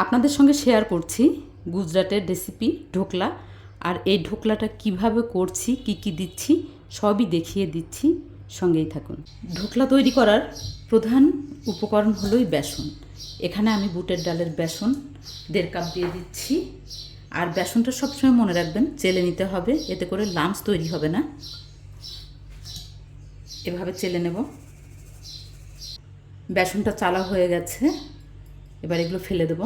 আপনাদের সঙ্গে শেয়ার করছি গুজরাটের রেসিপি ঢোকলা। আর এই ঢোকলাটা কিভাবে করছি, কি কি দিচ্ছি সবই দেখিয়ে দিচ্ছি, সঙ্গেই থাকুন। ঢোকলা তৈরি করার প্রধান উপকরণ হলোই বেসন। এখানে আমি বুটের ডালের বেসন 1.5 কাপ দিয়ে দিচ্ছি। আর বেসনটা সবসময় মনে রাখবেন চেলে নিতে হবে, এতে করে লাম্পস তৈরি হবে না। এভাবে চেলে নেব। বেসনটা চালা হয়ে গেছে, এবার এগুলো ফেলে দেব।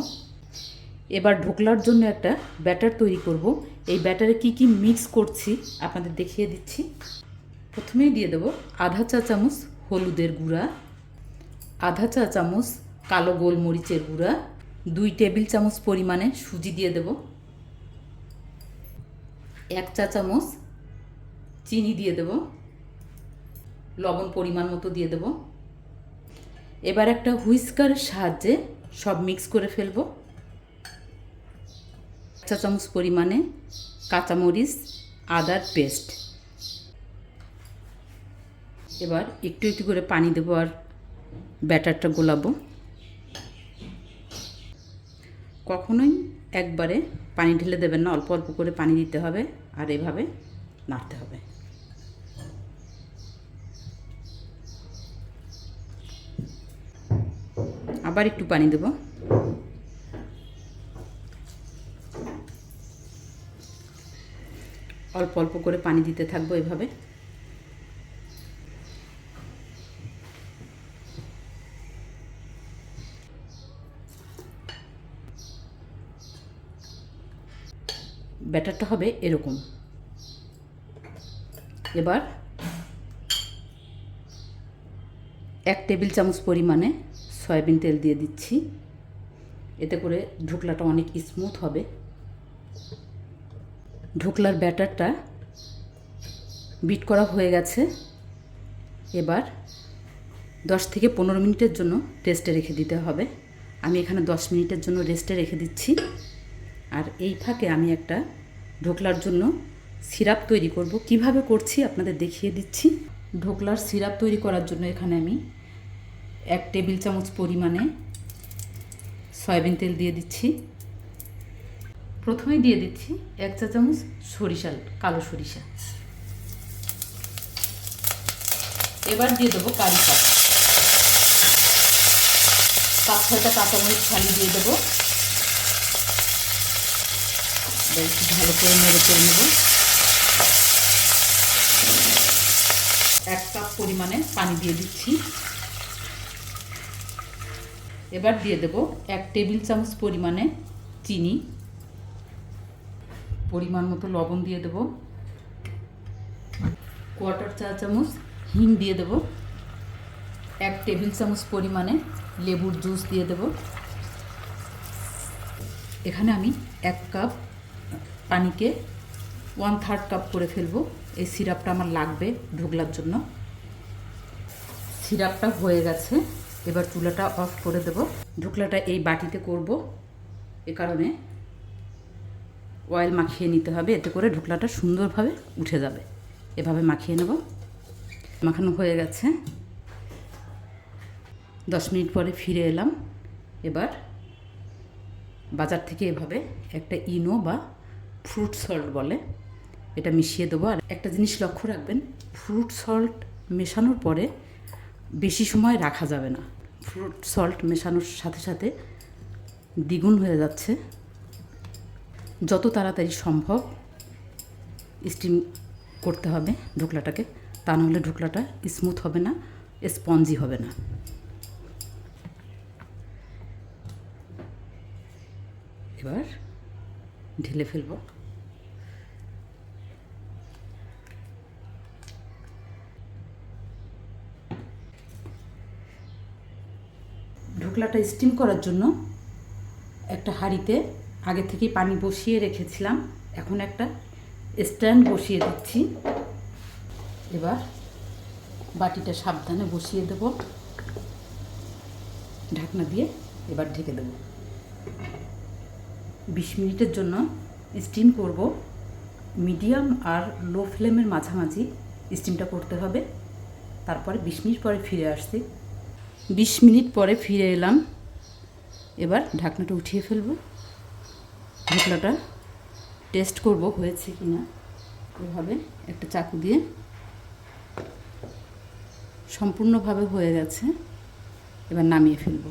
এবার ঢোকলার জন্য একটা ব্যাটার তৈরি করব। এই ব্যাটারে কি কি মিক্স করছি আপনাদের দেখিয়ে দিচ্ছি। প্রথমেই দিয়ে দেব আধা চা চামচ হলুদের গুঁড়া, আধা চা চামচ কালো গোলমরিচের গুঁড়া, 2 টেবিল চামচ পরিমাণে সুজি দিয়ে দেব, 1 চা চামচ চিনি দিয়ে দেব, লবণ পরিমাণ মতো দিয়ে দেব। এবার একটা হুইস্কারের সাহায্যে সব মিক্স করে ফেলবো। 1 চা চামচ পরিমাণে কাঁচামরিচ আদার পেস্ট। এবার একটু একটু করে পানি দেবো আর ব্যাটারটা গোলাবো। কখনোই একবারে পানি ঢেলে দেবেন না, অল্প অল্প করে পানি দিতে হবে আর এভাবে নাড়তে হবে। আবার একটু পানি দেব। অল্প অল্প করে পানি দিতে থাকবো এভাবে। ব্যাটারটা হবে এরকম। এবার 1 টেবিল চামচ পরিমাণে সয়াবিন তেল দিয়ে দিচ্ছি, এতে করে ঢোকলাটা অনেক স্মুথ হবে। ঢোকলার ব্যাটারটা বিট করা হয়ে গেছে। এবার 10 থেকে 15 মিনিটের জন্য রেস্টে রেখে দিতে হবে। আমি এখানে 10 মিনিটের জন্য রেস্টে রেখে দিচ্ছি। আর এই ফাঁকে আমি একটা ঢোকলার জন্য সিরাপ তৈরি করব। কিভাবে করছি আপনাদের দেখিয়ে দিচ্ছি। ঢোকলার সিরাপ তৈরি করার জন্য এখানে আমি 1 টেবিল চামচ পরিমাণে সয়াবিন তেল দিয়ে দিচ্ছি। প্রথমেই দিয়ে দিচ্ছি 1 চা চামচ সরিষা, কালো সরিষা। এবার দিয়ে দেবো কারি পাতা, 5-6টা কাঁচামরিচ ফালি দিয়ে দেবো। একটু ভালো করে নেড়ে করে নেব। 1 কাপ পরিমাণে পানি দিয়ে দিচ্ছি। এবার দিয়ে দেব 1 টেবিল চামচ পরিমাণে চিনি, পরিমাণ মতো লবণ দিয়ে দেব, 1/4 চা চামচ হিং দিয়ে দেব, 1 টেবিল চামচ পরিমাণে লেবুর জুস দিয়ে দেব। এখানে আমি 1 কাপ পানিকে 1/3 কাপ করে ফেলবো। এই সিরাপটা আমার লাগবে ঢোকলার জন্য। সিরাপটা হয়ে গেছে, এবার চুলাটা অফ করে দেব। ঢোকলাটা এই বাটিতে করব, এ কারণে অয়েল মাখিয়ে নিতে হবে, এতে করে ঢোকলাটা সুন্দরভাবে উঠে যাবে। এভাবে মাখিয়ে নেব। মাখানো হয়ে গেছে। 10 মিনিট পরে ফিরে এলাম। এবার বাজার থেকে এভাবে একটা ইনো বা ফ্রুট সল্ট বলে, এটা মিশিয়ে দেবো। আর একটা জিনিস লক্ষ্য রাখবেন, ফ্রুট সল্ট মেশানোর পরে বেশি সময় রাখা যাবে না। ফ্রুট সল্ট মেশানোর সাথে সাথে দ্বিগুণ হয়ে যাচ্ছে। যত তাড়াতাড়ি সম্ভব স্টিম করতে হবে ঢোকলাটাকে, তা নাহলে ঢোকলাটা স্মুথ হবে না, স্পঞ্জি হবে না। এবার ঢেলে ফেলবো। ঢোকলাটা স্টিম করার জন্য একটা হাঁড়িতে আগে থেকেই পানি বসিয়ে রেখেছিলাম, এখন একটা স্ট্যান্ড বসিয়ে দিচ্ছি। এবার বাটিটা সাবধানে বসিয়ে দেব, ঢাকনা দিয়ে এবার ঢেকে দেব। 20 মিনিটের জন্য স্টিম করব। মিডিয়াম আর লো ফ্লেমের মাঝামাঝি স্টিমটা করতে হবে। তারপরে 20 মিনিট পরে ফিরে আসছি। 20 মিনিট পরে ফিরে এলাম। এবার ঢাকনাটা উঠিয়ে ফেলবো। ঢোকলাটা টেস্ট করব হয়েছে কি না। এভাবে একটা চাকু দিয়ে সম্পূর্ণভাবে হয়ে গেছে। এবার নামিয়ে ফেলব।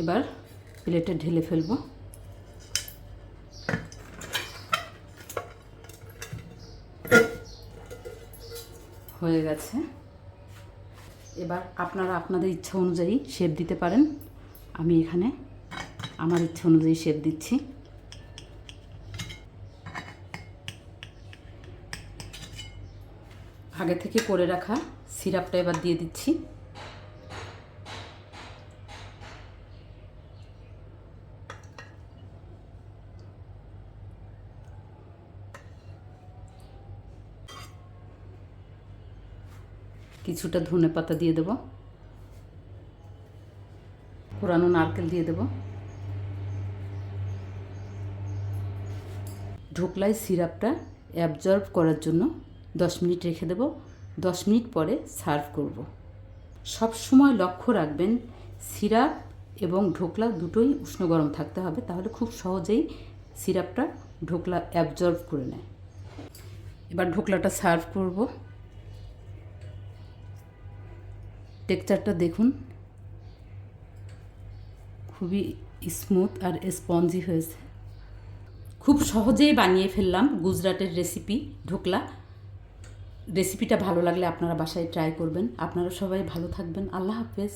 এবার প্লেটে ঢেলে ফেলব। হয়ে গেছে। এবার আপনারা আপনাদের ইচ্ছা অনুযায়ী শেপ দিতে পারেন। আমি এখানে আমার ইচ্ছা অনুযায়ী শেপ দিচ্ছি। আগে থেকে করে রাখা সিরাপটা এবার দিয়ে দিচ্ছি। কিছুটা ধনেপাতা দিয়ে দেব, কোরানো নারকেল দিয়ে দেব। ঢোকলায় সিরাপটা অ্যাবজর্ব করার জন্য 10 মিনিট রেখে দেব। 10 মিনিট পরে সার্ভ করব। সব সময় লক্ষ্য রাখবেন সিরাপ এবং ঢোকলা দুটোই উষ্ণ গরম থাকতে হবে, তাহলে খুব সহজেই সিরাপটা ঢোকলা অ্যাবজর্ব করে নেয়। এবার ঢোকলাটা সার্ভ করব। টেক্সচারটা দেখুন, খুবই স্মুথ আর স্পঞ্জি হয়েছে। খুব সহজেই বানিয়ে ফেললাম গুজরাটের রেসিপি ঢোকলা। রেসিপিটা ভালো লাগলে আপনারা বাসায় ট্রাই করবেন। আপনারা সবাই ভালো থাকবেন। আল্লাহ হাফেজ।